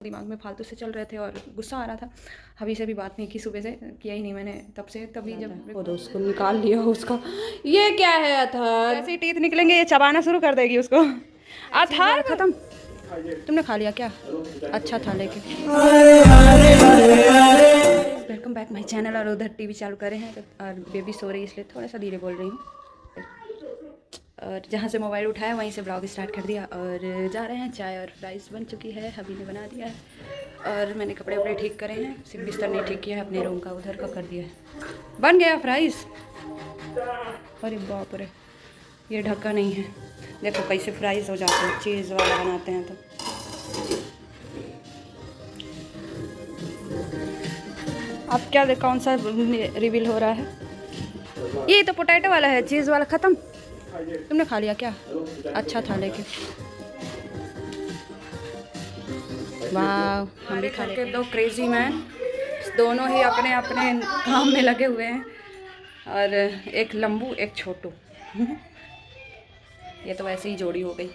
दिमाग में फालतू से चल रहे थे और गुस्सा आ रहा था। अभी से भी बात नहीं की, सुबह से किया ही नहीं मैंने तब से। तभी जब वो दोस्त को निकाल लिया उसका, ये क्या है अथर, ऐसे ही टीथ निकलेंगे ये चबाना शुरू कर देगी उसको। अथर खत्म, तुमने खा लिया क्या? अच्छा था लेके। Welcome back my channel. और उधर टीवी चालू करे हैं और बेबी सो रही है इसलिए थोड़ा सा धीरे बोल रही हूँ। और जहाँ से मोबाइल उठाया वहीं से ब्लॉग स्टार्ट कर दिया और जा रहे हैं। चाय और फ्राइज़ बन चुकी है, हबी ने बना दिया है और मैंने कपड़े वपड़े ठीक करे हैं, सिर्फ बिस्तर नहीं ठीक किया है, अपने रूम का उधर का कर दिया है। बन गया फ्राइज़। अरे बाप रे, ये ढक्का नहीं है, देखो कैसे फ्राइज़ हो जाते हैं, चीज़ वाला बनाते हैं तो। अब क्या कौन सा रिवील हो रहा है? ये तो पोटैटो वाला है, चीज़ वाला ख़त्म। तुमने खा लिया क्या? अच्छा था लेके। वाह, हम भी खा के। दो क्रेजी मैन, दोनों ही अपने अपने काम में लगे हुए हैं और एक लंबू एक छोटू। ये तो वैसे ही जोड़ी हो गई,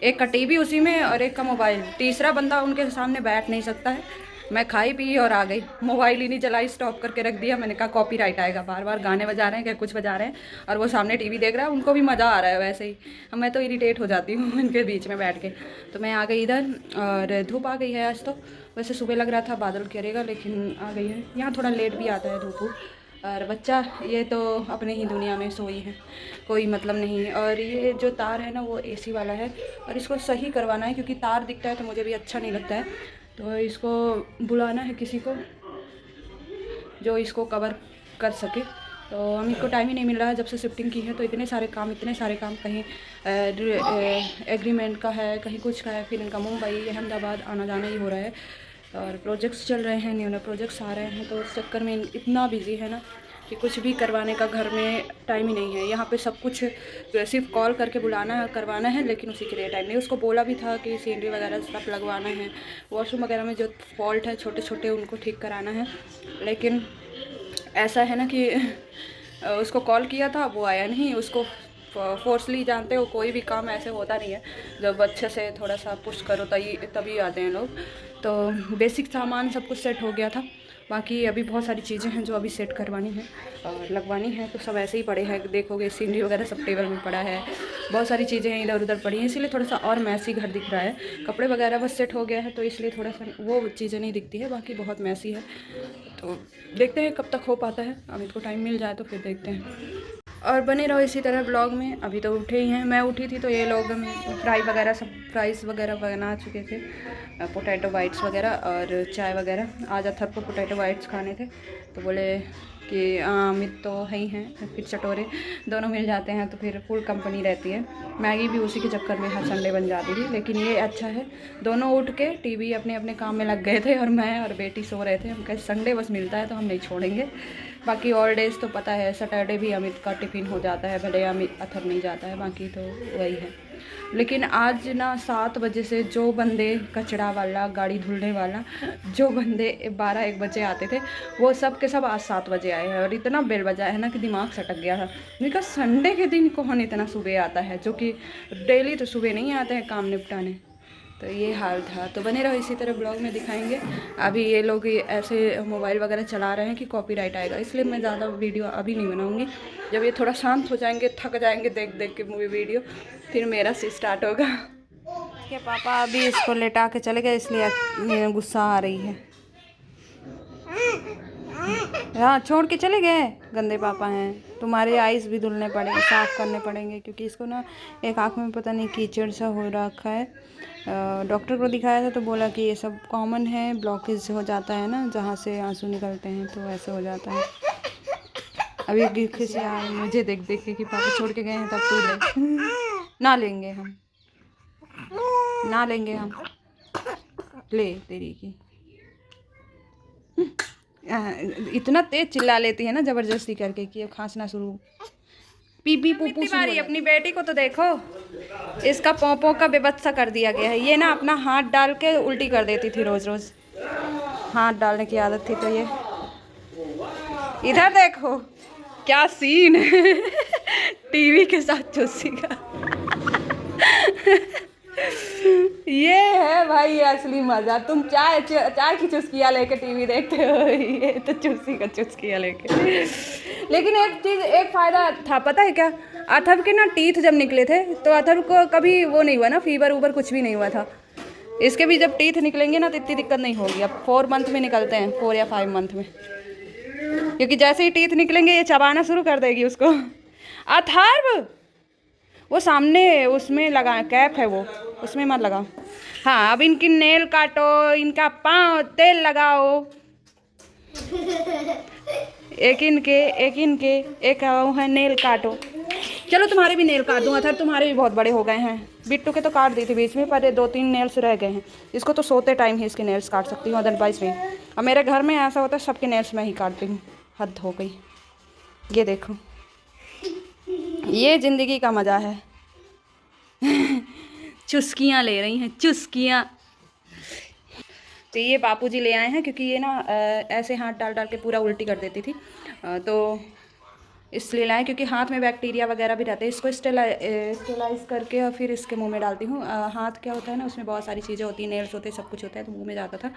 एक का टीवी उसी में और एक का मोबाइल। तीसरा बंदा उनके सामने बैठ नहीं सकता है। मैं खाई पी और आ गई, मोबाइल ही नहीं चलाई, स्टॉप करके रख दिया। मैंने कहा कॉपीराइट आएगा, बार बार गाने बजा रहे हैं क्या कुछ बजा रहे हैं और वो सामने टीवी देख रहा है, उनको भी मज़ा आ रहा है वैसे ही। मैं तो इरिटेट हो जाती हूँ इनके बीच में बैठ के। तो मैं आ गई इधर और धूप आ गई है आज तो। वैसे सुबह लग रहा था बादल गिरेगा लेकिन आ गई है। यहाँ थोड़ा लेट भी आता है धूप। और बच्चा ये तो अपने ही दुनिया में सोई है, कोई मतलब नहीं है। और ये जो तार है ना वो एसी वाला है और इसको सही करवाना है क्योंकि तार दिखता है तो मुझे भी अच्छा नहीं लगता है। तो इसको बुलाना है किसी को जो इसको कवर कर सके। तो अमित को टाइम ही नहीं मिल रहा है जब से शिफ्टिंग की है, तो इतने सारे काम कहीं एग्रीमेंट का है, कहीं कुछ का है, फिर इनका मुंबई अहमदाबाद आना जाना ही हो रहा है। और प्रोजेक्ट्स चल रहे हैं, न्यू प्रोजेक्ट्स आ रहे हैं, तो उस चक्कर में इतना बिजी है ना कि कुछ भी करवाने का घर में टाइम ही नहीं है। यहाँ पे सब कुछ सिर्फ कॉल करके बुलाना करवाना है, लेकिन उसी के लिए टाइम नहीं। उसको बोला भी था कि सीनरी वगैरह सब लगवाना है, वॉशरूम वगैरह में जो फॉल्ट है छोटे छोटे उनको ठीक कराना है। लेकिन ऐसा है ना कि उसको कॉल किया था वो आया नहीं। उसको फोर्सली, जानते हो कोई भी काम ऐसे होता नहीं है, जब अच्छे से थोड़ा सा पुश करो तभी आते हैं लोग। तो बेसिक सामान सब कुछ सेट हो गया था, बाकी अभी बहुत सारी चीज़ें हैं जो अभी सेट करवानी है और लगवानी है। तो सब ऐसे ही पड़े हैं, देखोगे सीनरी वगैरह सब टेबल में पड़ा है, बहुत सारी चीज़ें हैं इधर उधर पड़ी हैं, इसीलिए थोड़ा सा और मैसी घर दिख रहा है। कपड़े वगैरह बस सेट हो गया है तो इसलिए थोड़ा सा वो चीज़ें नहीं दिखती है, बाकी बहुत मैसी है। तो देखते हैं कब तक हो पाता है, अमित को टाइम मिल जाए तो फिर देखते हैं। और बने रहो इसी तरह ब्लॉग में। अभी तो उठे ही हैं, मैं उठी थी तो ये लोग फ्राइज़ वगैरह बना चुके थे, पोटैटो बाइट्स वगैरह और चाय वगैरह। आज अथर को पोटैटो बाइट्स खाने थे तो बोले कि अमित तो है ही हैं, फिर चटोरे दोनों मिल जाते हैं तो फिर फुल कंपनी रहती है। मैगी भी उसी के चक्कर में हर संडे बन जाती थी, लेकिन ये अच्छा है दोनों उठ के टीवी अपने अपने काम में लग गए थे और मैं और बेटी सो रहे थे। हम कहे संडे बस मिलता है तो हम नहीं छोड़ेंगे, बाकी ऑल डेज़ तो पता है। सैटरडे भी अमित का टिफ़िन हो जाता है, भले अमित अथर नहीं जाता है, बाकी तो वही है। लेकिन आज ना 7 बजे से जो बंदे कचरा वाला, गाड़ी धुलने वाला, जो बंदे 12-1 बजे आते थे वो सब के सब आज 7 बजे आए हैं। और इतना बेल बजा है ना कि दिमाग सटक गया था। मैंने कहा संडे के दिन कौन इतना सुबह आता है, जो कि डेली तो सुबह नहीं आते हैं काम निपटाने। तो ये हाल था। तो बने रहो इसी तरह ब्लॉग में दिखाएंगे। अभी ये लोग ऐसे मोबाइल वगैरह चला रहे हैं कि कॉपीराइट आएगा, इसलिए मैं ज़्यादा वीडियो अभी नहीं बनाऊंगी। जब ये थोड़ा शांत हो जाएंगे, थक जाएंगे देख देख के मूवी वीडियो, फिर मेरा से स्टार्ट होगा। इसके पापा अभी इसको लेटा के चले गए, इसलिए गुस्सा आ रही है। हाँ, छोड़ के चले गए, गंदे पापा हैं। तुम्हारे आइज़ भी धुलने पड़ेंगे, साफ़ करने पड़ेंगे, क्योंकि इसको ना एक आँख में पता नहीं कीचड़ सा हो रखा है। डॉक्टर को दिखाया था तो बोला कि ये सब कॉमन है, ब्लॉकेज हो जाता है ना जहाँ से आंसू निकलते हैं, तो ऐसे हो जाता है। अभी गिरखे से मुझे देख देख के कि पापा छोड़ के गए हैं तब तू ले। ना लेंगे हम, ना लेंगे हम, ले तेरी की। इतना तेज चिल्ला लेती है ना ज़बरदस्ती करके कि अब खांसना शुरू, पी पुप्पू शुरू। अपनी बेटी को तो देखो, इसका पोंपों का बेबत्सा कर दिया गया है। ये ना अपना हाथ डाल के उल्टी कर देती थी, रोज़ रोज़ हाथ डालने की आदत थी। तो ये इधर देखो क्या सीन है टीवी के साथ चूसी का। ये है भाई असली मजा। तुम चाय चाय की चुस्कियाँ लेके टीवी देखते हो, ये तो चुस्की का चुस्कियाँ लेके। लेकिन एक चीज़, एक फ़ायदा था पता है क्या, अथर्व के ना टीथ जब निकले थे तो अथर्व को कभी वो नहीं हुआ ना, फीवर ऊबर कुछ भी नहीं हुआ था। इसके भी जब टीथ निकलेंगे ना तो इतनी दिक्कत नहीं होगी। अब 4 मंथ में निकलते हैं, 4 या 5 मंथ में, क्योंकि जैसे ही टीथ निकलेंगे ये चबाना शुरू कर देगी उसको। अथर्व वो सामने उसमें लगा कैप है, वो उसमें मत लगाओ। हाँ अब इनकी नेल काटो, इनका पाँव तेल लगाओ, एक इनके एक वो है नेल काटो। चलो तुम्हारे भी नेल काट दूँ अथर, तुम्हारे भी बहुत बड़े हो गए हैं। बिट्टू के तो काट दी थी बीच में, पर 2-3 नेल्स रह गए हैं। इसको तो सोते टाइम ही इसके नेल्स काट सकती हूँ, अदरवाइज में। अब मेरे घर में ऐसा होता है सबके नेल्स मैं ही काटती हूँ, हद हो गई। ये देखो, ये ज़िंदगी का मज़ा है। चुस्कियाँ ले रही हैं, चुस्कियाँ। तो ये बापूजी ले आए हैं, क्योंकि ये ना ऐसे हाथ डाल डाल के पूरा उल्टी कर देती थी, तो इसलिए लाए, क्योंकि हाथ में बैक्टीरिया वगैरह भी रहते हैं। इसको स्टेलाइज करके और फिर इसके मुंह में डालती हूँ। हाथ क्या होता है ना, उसमें बहुत सारी चीज़ें होती हैं, नेल्स होते हैं, सब कुछ होता है, तो मुंह में जाता था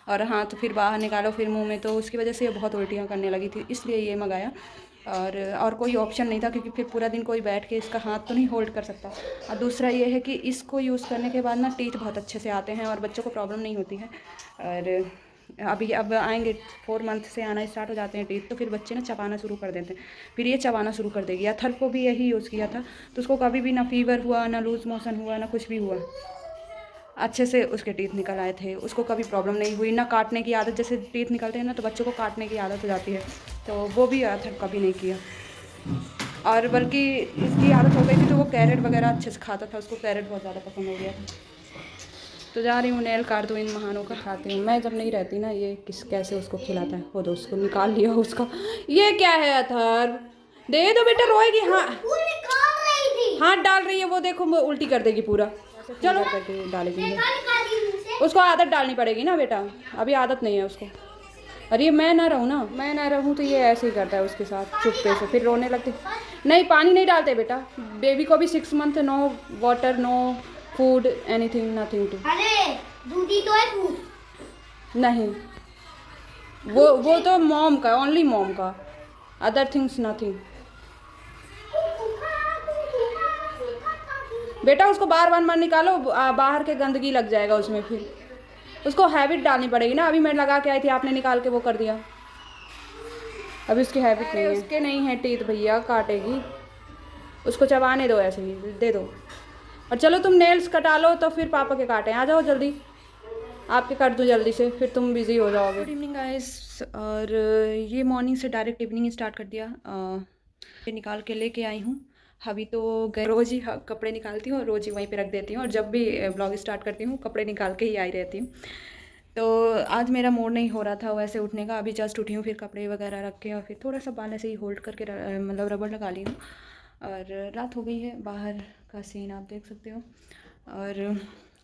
और हाथ फिर बाहर निकालो फिर मुंह में, तो उसकी वजह से ये बहुत उल्टियाँ करने लगी थी, इसलिए ये मंगाया। और कोई ऑप्शन नहीं था, क्योंकि फिर पूरा दिन कोई बैठ के इसका हाथ तो नहीं होल्ड कर सकता। और दूसरा ये है कि इसको यूज़ करने के बाद ना टीथ बहुत अच्छे से आते हैं और बच्चों को प्रॉब्लम नहीं होती है। और अब आएंगे 4 मंथ से आना स्टार्ट हो जाते हैं टीथ, तो फिर बच्चे ना चबाना शुरू कर देते हैं, फिर ये चबाना शुरू कर देगी। अथर्व को भी यही यूज़ किया था, तो उसको कभी भी ना फीवर हुआ, ना लूज़ मोशन हुआ, ना कुछ भी हुआ, अच्छे से उसके टीथ निकल आए थे। उसको कभी प्रॉब्लम नहीं हुई, ना काटने की आदत, जैसे टीथ निकलते हैं ना तो बच्चों को काटने की आदत हो जाती है, तो वो भी अथर्व कभी नहीं किया। और बल्कि इसकी आदत हो गई थी तो वो कैरेट वगैरह अच्छे से खाता था, उसको कैरेट बहुत ज़्यादा पसंद हो गया था। तो जा रही हूँ नेल काट दूँ, इन महानों का खाती हूँ। मैं जब नहीं रहती ना, ये कैसे उसको खिलाता है, वो उसको निकाल लिया उसका। ये क्या है अथर्व, दे दो बेटा, रोएगी। हाँ हाथ डाल रही है वो, देखो वो उल्टी कर देगी पूरा। चलो करके डालेगी, उसको आदत डालनी पड़ेगी ना बेटा, अभी आदत नहीं है उसको। अरे मैं ना रहूँ तो ये ऐसे ही करता है उसके साथ, चुप्पे से फिर रोने लगती। नहीं पानी नहीं डालते बेटा, बेबी को भी 6 month, no water, no food, anything, nothing too. अरे दूधी तो है फूड नहीं, वो तो मॉम का, ओनली मॉम का, अदर थिंग्स नथिंग। बेटा उसको बार बार मत निकालो, बाहर के गंदगी लग जाएगा उसमें, फिर उसको हैबिट डालनी पड़ेगी ना। अभी मैं लगा के आई थी, आपने निकाल के वो कर दिया, अभी उसकी हैबिट नहीं है। उसके नहीं है टीथ भैया, काटेगी, उसको चबाने दो, ऐसे ही दे दो। और चलो तुम नेल्स कटा लो तो फिर पापा के काटें, आ जाओ जल्दी, आपके कर दूँ जल्दी से, फिर तुम बिज़ी हो जाओगे। गुड इवनिंग गाइस, और ये मॉर्निंग से डायरेक्ट इवनिंग स्टार्ट कर दिया। निकाल के लेके आई हूँ। अभी तो रोज़ ही कपड़े निकालती हूँ और रोज़ ही वहीं पे रख देती हूँ, और जब भी ब्लॉग स्टार्ट करती हूँ कपड़े निकाल के ही आई रहती हूँ। तो आज मेरा मूड नहीं हो रहा था वैसे उठने का, अभी जस्ट उठी हूँ, फिर कपड़े वगैरह रख के और फिर थोड़ा सा बाल ऐसे ही होल्ड करके मतलब रबड़ लगा ली हूँ। और रात हो गई है, बाहर का सीन आप देख सकते हो। और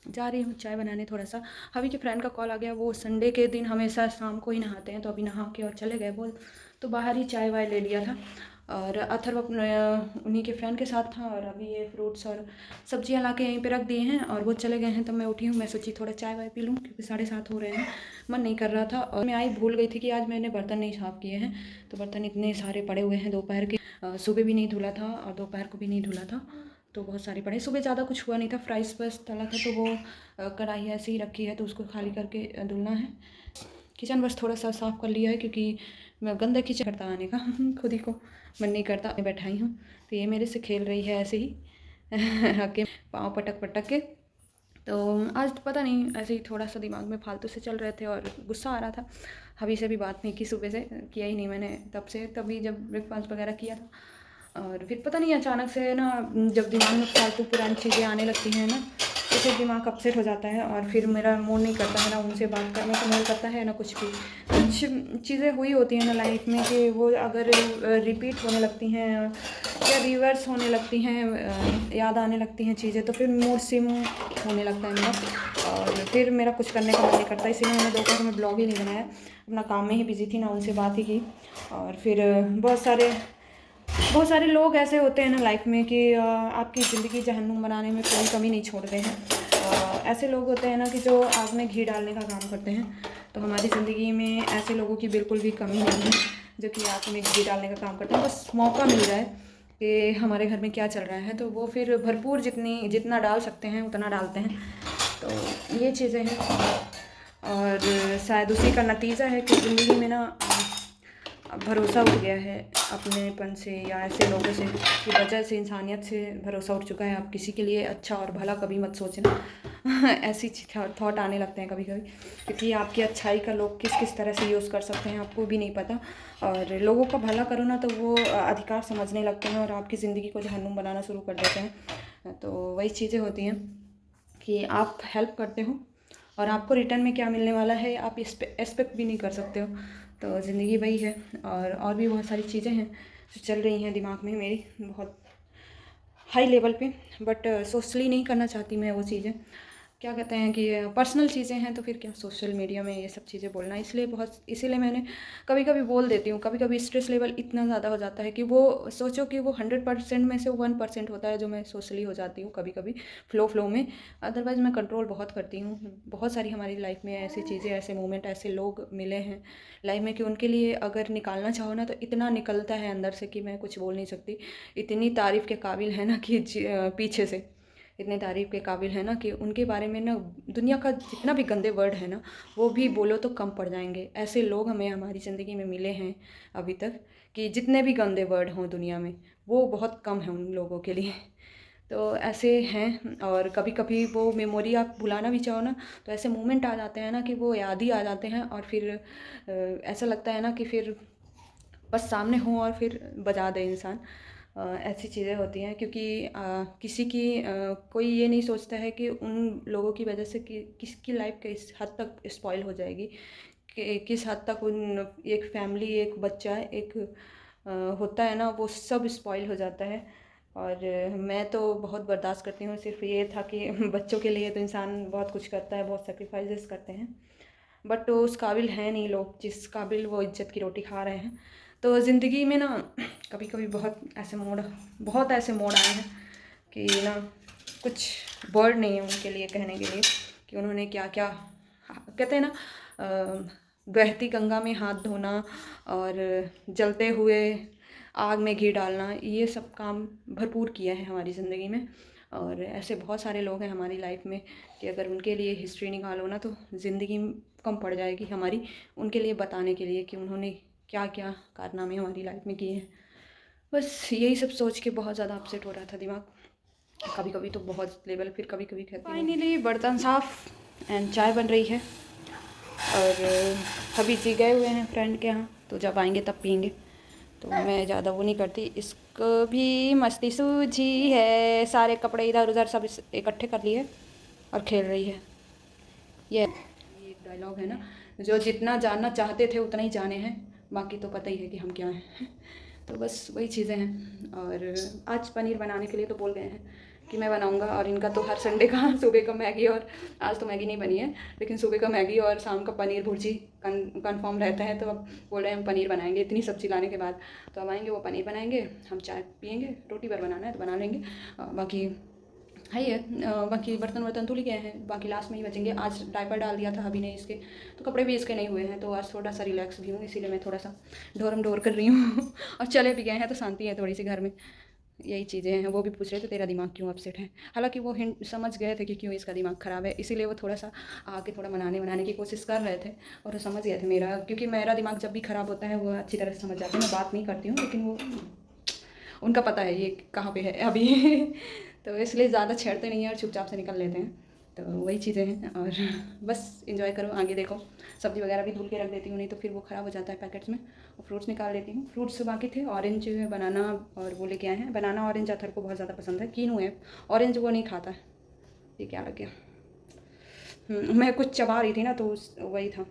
जा रही हूँ चाय बनाने थोड़ा सा। अभी के फ्रेंड का कॉल आ गया, वो संडे के दिन हमेशा शाम को ही नहाते हैं, तो अभी नहा के और चले गए बोल, तो बाहर ही चाय वाय ले लिया था। और अथर्व अपने उन्हीं के फ्रेंड के साथ था, और अभी ये फ्रूट्स और सब्जियां ला के यहीं पे रख दिए हैं और वो चले गए हैं। तो मैं उठी हूँ, मैं सोची थोड़ा चाय वाय पी लूँ, क्योंकि 7:30 हो रहे हैं, मन नहीं कर रहा था। और मैं आई भूल गई थी कि आज मैंने बर्तन नहीं साफ़ किए हैं, तो बर्तन इतने सारे पड़े हुए हैं दोपहर के, सुबह भी नहीं धुला था और दोपहर को भी नहीं धुला था, तो बहुत सारे पड़े। सुबह ज़्यादा कुछ हुआ नहीं था, फ्राइज़ बस तला था, तो वो कढ़ाई ऐसे ही रखी है, तो उसको खाली करके धुलना है। किचन बस थोड़ा सा साफ़ कर लिया है, क्योंकि मैं गंदा किचन करता आने का खुद ही को मन नहीं करता। मैं बैठाई हूँ तो ये मेरे से खेल रही है ऐसे ही आके पाँव पटक पटक के। तो आज पता नहीं ऐसे ही थोड़ा सा दिमाग में फालतू से चल रहे थे और गुस्सा आ रहा था। अभी से भी बात नहीं की, सुबह से किया ही नहीं मैंने तब से, तभी जब ब्रेकफास्ट वगैरह किया था। और फिर पता नहीं अचानक से ना, जब दिमाग में फालतू पुरानी चीज़ें आने लगती हैं ना, तो फिर दिमाग अपसेट हो जाता है और फिर मेरा मूड नहीं करता है ना उनसे बात करने का मूड करता है ना कुछ भी। कुछ चीज़ें हुई होती हैं ना लाइफ में कि वो अगर रिपीट होने लगती हैं या रिवर्स होने लगती हैं, याद आने लगती हैं चीज़ें, तो फिर मूड स्विंग होने लगता है मेरा, और फिर मेरा कुछ करने का मन नहीं करता। इसीलिए मैंने दोपहर में ब्लॉग ही नहीं बनाया, अपना काम में ही बिजी थी, ना उनसे बात ही की। और फिर बहुत सारे लोग ऐसे होते हैं ना लाइफ में कि आपकी ज़िंदगी जहन्नुम बनाने में कोई कमी नहीं छोड़ रहे हैं। ऐसे लोग होते हैं ना कि जो आग में घी डालने का काम करते हैं, तो हमारी ज़िंदगी में ऐसे लोगों की बिल्कुल भी कमी नहीं है जो कि आग में घी डालने का काम करते हैं। बस मौका मिल जाए कि हमारे घर में क्या चल रहा है तो वो फिर भरपूर जितना डाल सकते हैं उतना डालते हैं। तो ये चीज़ें हैं और शायद उसी का नतीजा है कि ज़िंदगी में ना भरोसा उठ गया है अपनेपन से या ऐसे लोगों से की वजह से, इंसानियत से भरोसा उठ चुका है। आप किसी के लिए अच्छा और भला कभी मत सोचना ऐसी थॉट आने लगते हैं कभी कभी, क्योंकि आपकी अच्छाई का लोग किस किस तरह से यूज़ कर सकते हैं आपको भी नहीं पता। और लोगों का भला करो ना तो वो अधिकार समझने लगते हैं और आपकी ज़िंदगी को जहन्नुम बनाना शुरू कर देते हैं। तो वही चीज़ें होती हैं कि आप हेल्प करते हो और आपको रिटर्न में क्या मिलने वाला है आप इस पे एक्सपेक्ट भी नहीं कर सकते हो। तो ज़िंदगी वही है और भी बहुत सारी चीज़ें हैं जो चल रही हैं दिमाग में मेरी बहुत हाई लेवल पे, बट सोशली नहीं करना चाहती मैं वो चीज़ें। क्या कहते हैं कि पर्सनल चीज़ें हैं तो फिर क्या सोशल मीडिया में ये सब चीज़ें बोलना, इसीलिए मैंने कभी कभी बोल देती हूँ। कभी कभी स्ट्रेस लेवल इतना ज़्यादा हो जाता है कि वो सोचो कि वो 100% में से 1% होता है जो मैं सोशली हो जाती हूँ कभी कभी फ्लो में। अदरवाइज़ मैं कंट्रोल बहुत करती हूँ। बहुत सारी हमारी लाइफ में ऐसी चीज़ें, ऐसे मोमेंट, ऐसे लोग मिले हैं लाइफ में कि उनके लिए अगर निकालना चाहो ना तो इतना निकलता है अंदर से कि मैं कुछ बोल नहीं सकती। इतनी तारीफ़ के काबिल है ना कि पीछे से इतने तारीफ़ के काबिल है ना कि उनके बारे में ना दुनिया का जितना भी गंदे वर्ड है ना वो भी बोलो तो कम पड़ जाएंगे। ऐसे लोग हमें हमारी ज़िंदगी में मिले हैं अभी तक कि जितने भी गंदे वर्ड हों दुनिया में वो बहुत कम है उन लोगों के लिए। तो ऐसे हैं और कभी कभी वो मेमोरी आप भुलाना भी चाहो ना तो ऐसे मोमेंट आ जाते हैं ना कि वो याद ही आ जाते हैं और फिर ऐसा लगता है ना कि फिर बस सामने हो और फिर बजा दे इंसान। ऐसी चीज़ें होती हैं क्योंकि किसी की कोई ये नहीं सोचता है कि उन लोगों की वजह से किसकी लाइफ किस हद तक स्पॉइल हो जाएगी, कि किस हद तक उन एक फैमिली, एक बच्चा, एक होता है ना वो सब स्पॉइल हो जाता है। और मैं तो बहुत बर्दाश्त करती हूँ। सिर्फ ये था कि बच्चों के लिए तो इंसान बहुत कुछ करता है, बहुत सेक्रीफाइसेस करते हैं, बट उस काबिल हैं नहीं लोग जिस काबिल वो इज्जत की रोटी खा रहे हैं। तो ज़िंदगी में ना कभी कभी बहुत ऐसे मोड़ आए हैं कि ना कुछ वर्ड नहीं है उनके लिए कहने के लिए कि उन्होंने क्या क्या, कहते हैं ना बहती गंगा में हाथ धोना और जलते हुए आग में घी डालना, ये सब काम भरपूर किया है हमारी ज़िंदगी में। और ऐसे बहुत सारे लोग हैं हमारी लाइफ में कि अगर उनके लिए हिस्ट्री निकालो ना तो ज़िंदगी कम पड़ जाएगी हमारी उनके लिए बताने के लिए कि उन्होंने क्या क्या कारनामे हमारी लाइफ में किए हैं। बस यही सब सोच के बहुत ज़्यादा अपसेट हो रहा था दिमाग कभी कभी तो बहुत लेवल, फिर कभी कभी कहती हूँ। फाइनली बर्तन साफ़ एंड चाय बन रही है और अभी जी गए हुए हैं फ्रेंड के यहाँ, तो जब आएंगे तब पियेंगे। तो मैं ज़्यादा वो नहीं करती। इसको भी मस्ती सूझी है, सारे कपड़े इधर उधर सब इकट्ठे कर लिए और खेल रही है। ये एक डायलॉग है ना, जो जितना जानना चाहते थे उतना ही जाने हैं, बाकी तो पता ही है कि हम क्या हैं। तो बस वही चीज़ें हैं। और आज पनीर बनाने के लिए तो बोल गए हैं कि मैं बनाऊंगा, और इनका तो हर संडे का सुबह का मैगी, और आज तो मैगी नहीं बनी है लेकिन सुबह का मैगी और शाम का पनीर भुर्जी कंफर्म रहता है। तो अब बोल रहे हैं हम पनीर बनाएंगे इतनी सब्ज़ी लाने के बाद। तो अब आएंगे वो पनीर बनाएंगे, हम चाय पियेंगे, रोटी पर बनाना है तो बना लेंगे। बाकी है ही है। बाकी बर्तन धुल गए हैं, बाकी लास्ट में ही बचेंगे। आज डायपर डाल दिया था अभी ने इसके, तो कपड़े भी इसके नहीं हुए हैं, तो आज थोड़ा सा रिलैक्स भी हूँ, इसीलिए मैं थोड़ा सा ढोरम कर रही हूँ। और चले भी गए हैं तो शांति है थोड़ी सी घर में। यही चीज़ें हैं। वो भी पूछ रहे थे तेरा दिमाग क्यों अपसेट है, हालांकि वो हिंट समझ गए थे कि क्यों इसका दिमाग ख़राब है, इसीलिए वो थोड़ा सा आके थोड़ा मनाने की कोशिश कर रहे थे और वो समझ गए थे मेरा, क्योंकि मेरा दिमाग जब भी ख़राब होता है वो अच्छी तरह से समझ जाते हैं। मैं बात नहीं करती हूँ लेकिन वो उनका पता है ये कहाँ पे है अभी। तो इसलिए ज़्यादा छेड़ते नहीं हैं और चुपचाप से निकल लेते हैं। तो वही चीज़ें हैं और बस इंजॉय करो, आगे देखो। सब्ज़ी वगैरह भी धुल के रख देती हूँ, नहीं तो फिर वो ख़राब हो जाता है पैकेट्स में। और फ्रूट्स निकाल लेती हूँ। फ्रूट्स बाकी थे, ऑरेंज, बनाना और वो लेके आए हैं। बनाना ऑरेंज अथर को बहुत ज़्यादा पसंद है, कीनू है, ऑरेंज वो नहीं खाता है। ये क्या लग गया, मैं कुछ चबा रही थी ना तो वही था।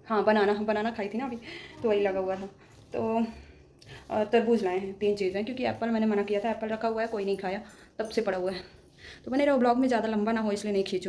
हाँ, बनाना खाई थी ना अभी, तो वही लगा हुआ था। तो तरबूज लाए हैं, 3 चीज़ें, क्योंकि एप्पल मैंने मना किया था, एप्पल रखा हुआ है कोई नहीं खाया, तब से पड़ा हुआ है। तो बने रहो ब्लॉग में, ज़्यादा लंबा ना हो इसलिए नहीं खींचूँ।